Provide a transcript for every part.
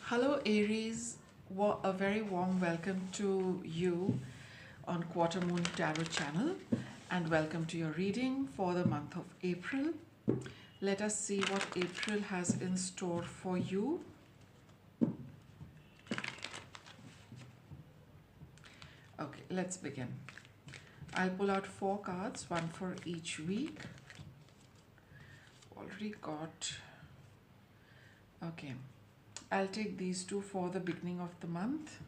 Hello, Aries. A very warm welcome to you on Quarter Moon Tarot channel, and welcome to your reading for the month of April. Let us see what April has in store for you. Okay, let's begin. I'll pull out 4 cards, one for each week. Already got. Okay, I'll take these two for the beginning of the month.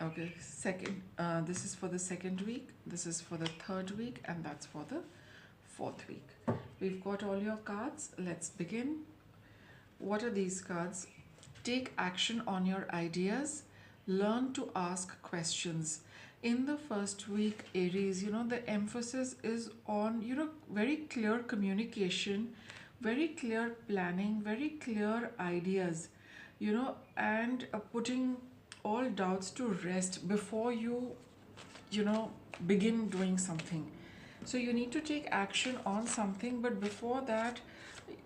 Okay, this is for the second week, this is for the third week, and that's for the fourth week. We've got all your cards. Let's begin. What are these cards? Take action on your ideas. Learn to ask questions. In the first week, Aries, the emphasis is on, very clear communication, very clear planning, very clear ideas, and putting all doubts to rest before you begin doing something. So you need to take action on something, but before that,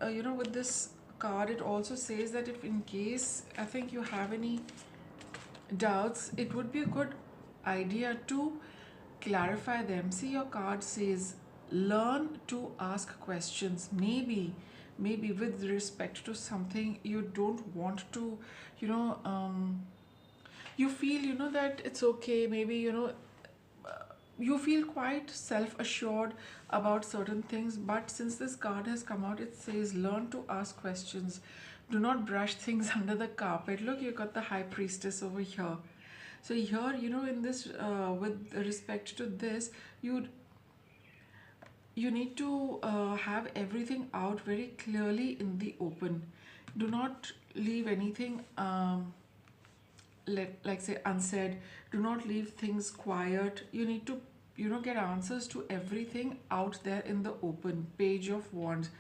with this card, it also says that if in case I think you have any doubts, it would be a good idea to clarify them. See, your card says learn to ask questions. Maybe with respect to something you don't want to, you feel, that it's okay. Maybe, you feel quite self-assured about certain things, but since this card has come out, it says learn to ask questions. Do not brush things under the carpet. Look, you got the high priestess over here. So here, in this, with respect to this, you need to have everything out very clearly in the open. Do not leave anything like say unsaid. Do not leave things quiet. You need to get answers to everything out there in the open. Page of Wands.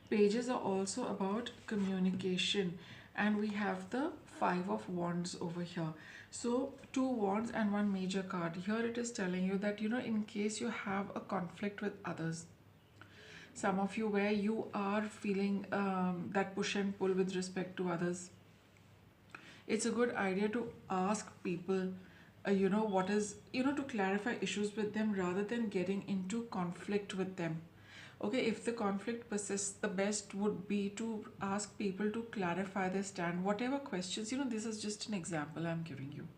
Pages are also about communication, and we have the 5 of Wands over here. So 2 wands and 1 major card. Here it is telling you that in case you have a conflict with others, some of you where you are feeling that push and pull with respect to others, it's a good idea to ask people, what is, to clarify issues with them rather than getting into conflict with them. Okay, if the conflict persists, the best would be to ask people to clarify their stand. Whatever questions, this is just an example I'm giving you.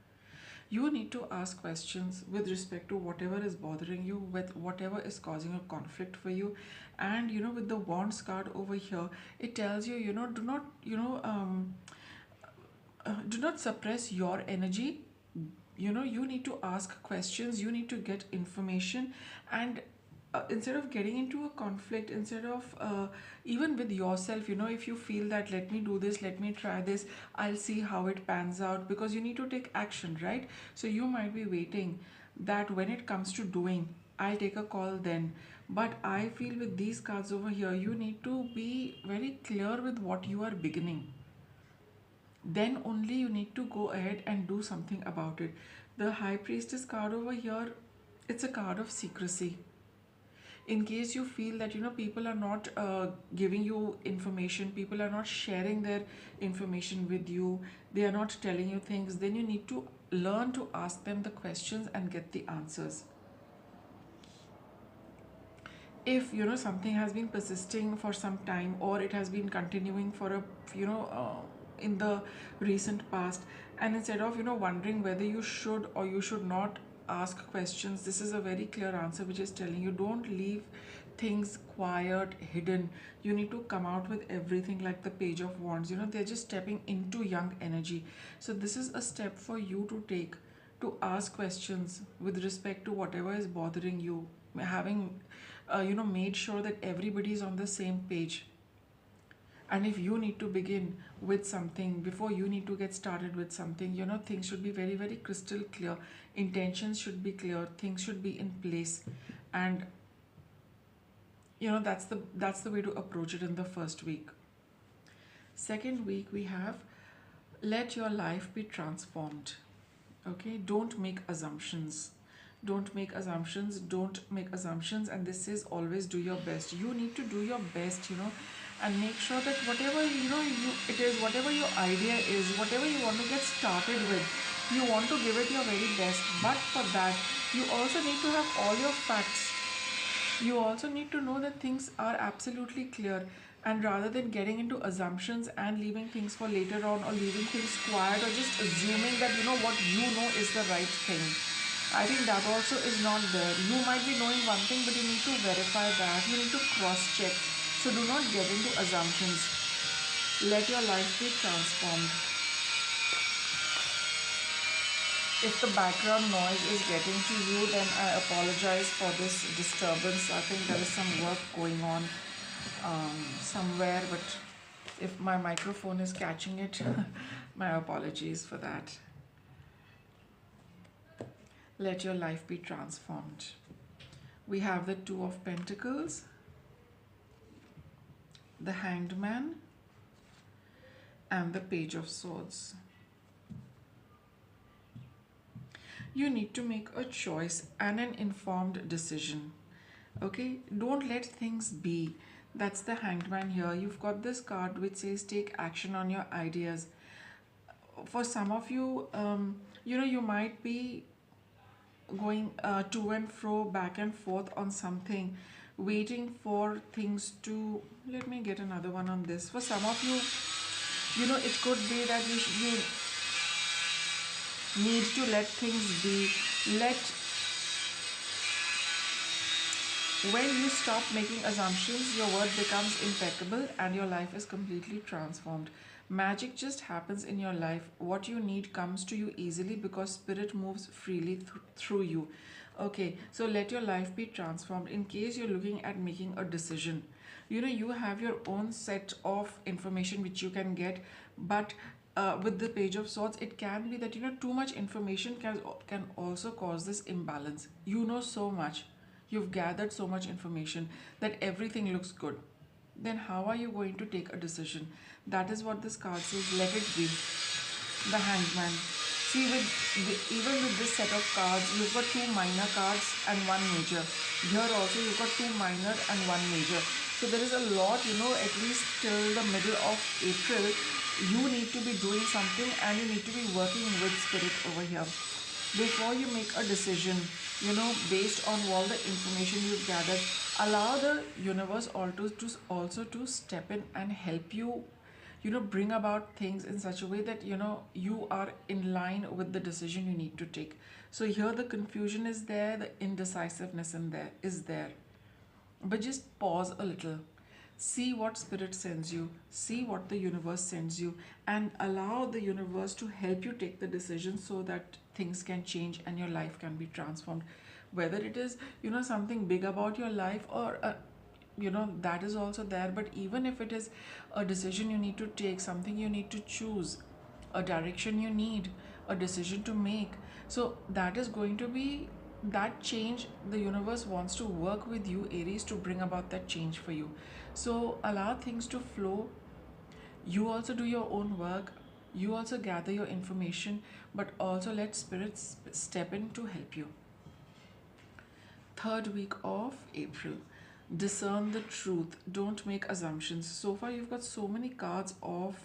You need to ask questions with respect to whatever is bothering you, with whatever is causing a conflict for you. And with the Wands card over here, it tells you, do not, do not suppress your energy. You need to ask questions, you need to get information, and instead of getting into a conflict, instead of even with yourself, if you feel that let me do this, let me try this, I'll see how it pans out, because you need to take action, right? So you might be waiting that when it comes to doing, I'll take a call then. But I feel with these cards over here, you need to be very clear with what you are beginning. Then only you need to go ahead and do something about it. The High Priestess card over here, it's a card of secrecy. In case you feel that people are not giving you information, people are not sharing their information with you, they are not telling you things, then you need to learn to ask them the questions and get the answers. If something has been persisting for some time, or it has been continuing for a in the recent past, and instead of wondering whether you should or you should not ask questions, this is a very clear answer which is telling you don't leave things quiet, hidden. You need to come out with everything, like the Page of Wands. They're just stepping into young energy. So this is a step for you to take, to ask questions with respect to whatever is bothering you, having made sure that everybody is on the same page. And if you need to begin with something, before you need to get started with something, things should be very, very crystal clear. Intentions should be clear, things should be in place. And that's the way to approach it in the first week. Second week, we have let your life be transformed. Okay, don't make assumptions. Don't make assumptions. Don't make assumptions. And this is always do your best. You need to do your best, and make sure that whatever it is, whatever your idea is, whatever you want to get started with, you want to give it your very best. But for that, you also need to have all your facts. You also need to know that things are absolutely clear, and rather than getting into assumptions and leaving things for later on, or leaving things quiet, or just assuming that what is the right thing. I think that also is not there. You might be knowing one thing, but you need to verify that. You need to cross check. So do not get into assumptions. Let your life be transformed. If the background noise is getting to you, then I apologize for this disturbance. I think there is some work going on somewhere, but if my microphone is catching it, my apologies for that. Let your life be transformed. We have the Two of Pentacles, the Hanged Man, and the Page of Swords. You need to make a choice and an informed decision. Okay, don't let things be. That's the Hanged Man here. You've got this card which says take action on your ideas. For some of you, you might be going to and fro, back and forth on something, waiting for things to. Let me get another one on this. For some of you, it could be that you need to let things be. When you stop making assumptions, your word becomes impeccable and your life is completely transformed. Magic just happens in your life. What you need comes to you easily because spirit moves freely through you. Okay, so let your life be transformed. In case you're looking at making a decision, you have your own set of information which you can get, but with the Page of Swords, it can be that too much information can also cause this imbalance. You know so much, you've gathered so much information that everything looks good. Then how are you going to take a decision? That is what this card says. Let it be. The Hanged Man. See, even with this set of cards, you've got two minor cards and one major. Here also you've got two minor and one major. So there is a lot, at least till the middle of April, you need to be doing something and you need to be working with spirit over here. Before you make a decision, based on all the information you've gathered, allow the universe also to step in and help you, bring about things in such a way that, you are in line with the decision you need to take. So here the confusion is there, the indecisiveness is there. But just pause a little. See what spirit sends you, see what the universe sends you, and allow the universe to help you take the decision so that things can change and your life can be transformed. Whether it is, something big about your life, or that is also there. But even if it is a decision you need to take, something you need to choose, a direction you need, a decision to make, so that is going to be that change. The universe wants to work with you, Aries, to bring about that change for you. So allow things to flow. You also do your own work, you also gather your information, but also let spirits step in to help you. Third week of April. Discern the truth. Don't make assumptions. So far, you've got so many cards of,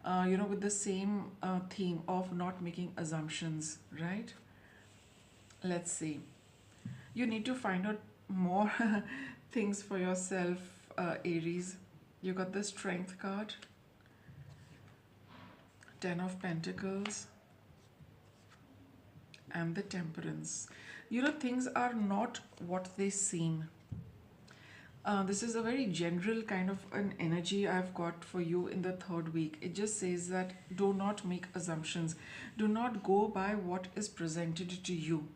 with the same theme of not making assumptions, right? Let's see. You need to find out more things for yourself, Aries. You got the Strength card, Ten of Pentacles, and the Temperance. Things are not what they seem. This is a very general kind of an energy I've got for you in the third week. It just says that do not make assumptions. Do not go by what is presented to you.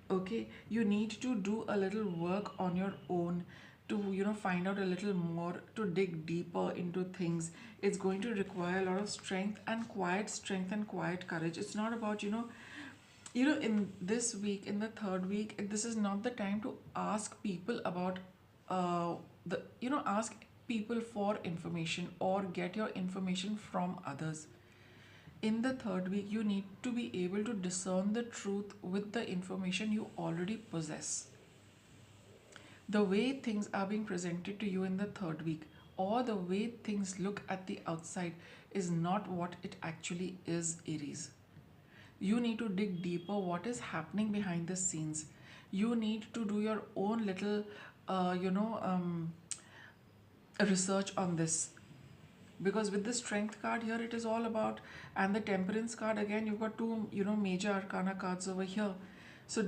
Okay, you need to do a little work on your own to find out a little more, to dig deeper into things. It's going to require a lot of strength and quiet courage. It's not about in this week, in the third week, this is not the time to ask people about ask people for information or get your information from others. In the third week, you need to be able to discern the truth with the information you already possess. The way things are being presented to you in the third week, or the way things look at the outside, is not what it actually is, Aries. You need to dig deeper what is happening behind the scenes. You need to do your own little, uh, you know, um, research on this, because with the strength card here it is all about, and the temperance card again, you've got two major arcana cards over here. So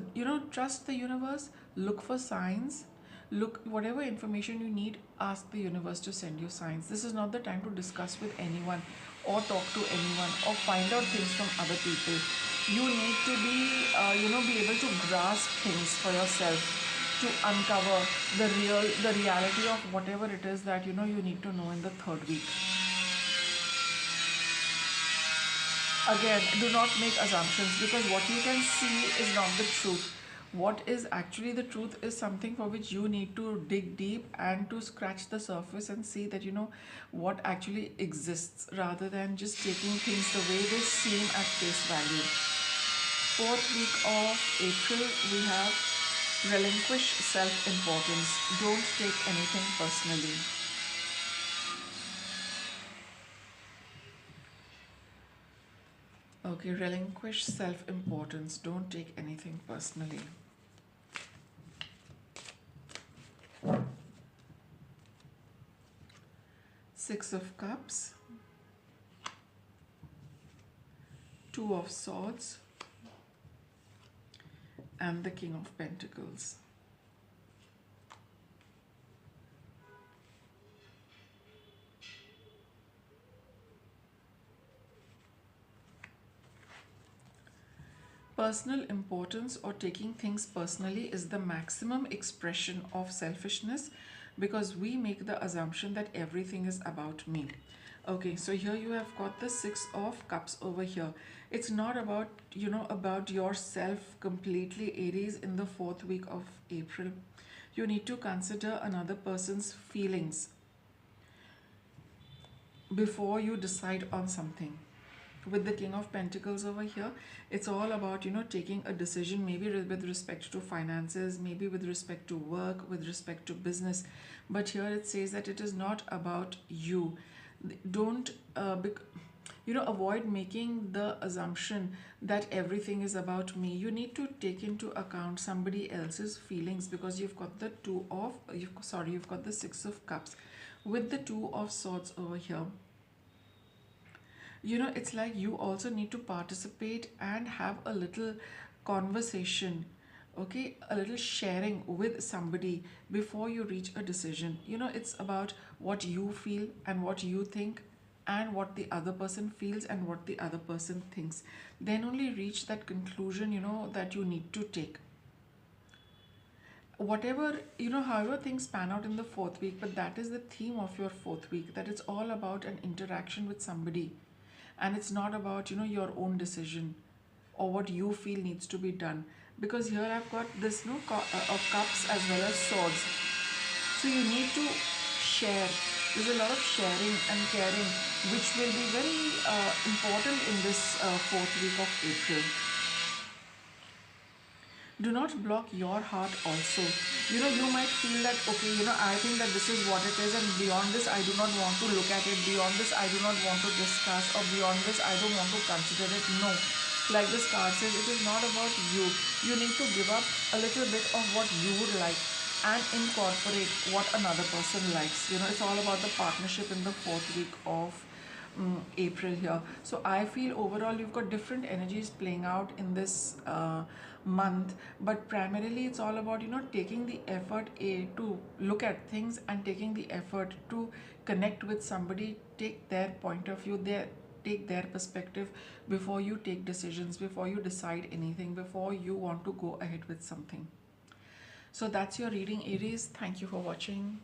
trust the universe, look for signs, look whatever information you need, ask the universe to send you signs. This is not the time to discuss with anyone or talk to anyone or find out things from other people. You need to be able to grasp things for yourself, to uncover the reality of whatever it is that you need to know in the third week. Again, do not make assumptions, because what you can see is not the truth. What is actually the truth is something for which you need to dig deep and to scratch the surface and see that what actually exists, rather than just taking things the way they seem at face value. Fourth week of April, we have relinquish self-importance. Don't take anything personally. Okay, relinquish self-importance. Don't take anything personally. Six of Cups, Two of Swords, and the King of Pentacles. Personal importance or taking things personally is the maximum expression of selfishness, because we make the assumption that everything is about me. Okay, so here you have got the Six of Cups over here. It's not about, about yourself completely, Aries, in the fourth week of April. You need to consider another person's feelings before you decide on something. With the King of Pentacles over here, it's all about taking a decision, maybe with respect to finances, maybe with respect to work, with respect to business. But here it says that it is not about you. Don't avoid making the assumption that everything is about me. You need to take into account somebody else's feelings, because you've got the you've got the Six of Cups with the Two of Swords over here. It's like you also need to participate and have a little conversation, okay, a little sharing with somebody before you reach a decision. It's about what you feel and what you think, and what the other person feels and what the other person thinks. Then only reach that conclusion that you need to take. Whatever, however things pan out in the fourth week, but that is the theme of your fourth week, that it's all about an interaction with somebody, and it's not about your own decision or what you feel needs to be done. Because here I've got this of cups as well as swords, so you need to share. There's a lot of sharing and caring which will be very important in this fourth week of April. Do not block your heart also. You might feel that, okay, I think that this is what it is, and beyond this I do not want to look at it, beyond this I do not want to discuss, or beyond this I don't want to consider it. No, like this card says, it is not about you. You need to give up a little bit of what you would like and incorporate what another person likes. It's all about the partnership in the fourth week of April here. So I feel overall you've got different energies playing out in this month, but primarily it's all about taking the effort to look at things, and taking the effort to connect with somebody, take their point of view, take their perspective before you take decisions, before you decide anything, before you want to go ahead with something. So that's your reading, Aries. Thank you for watching.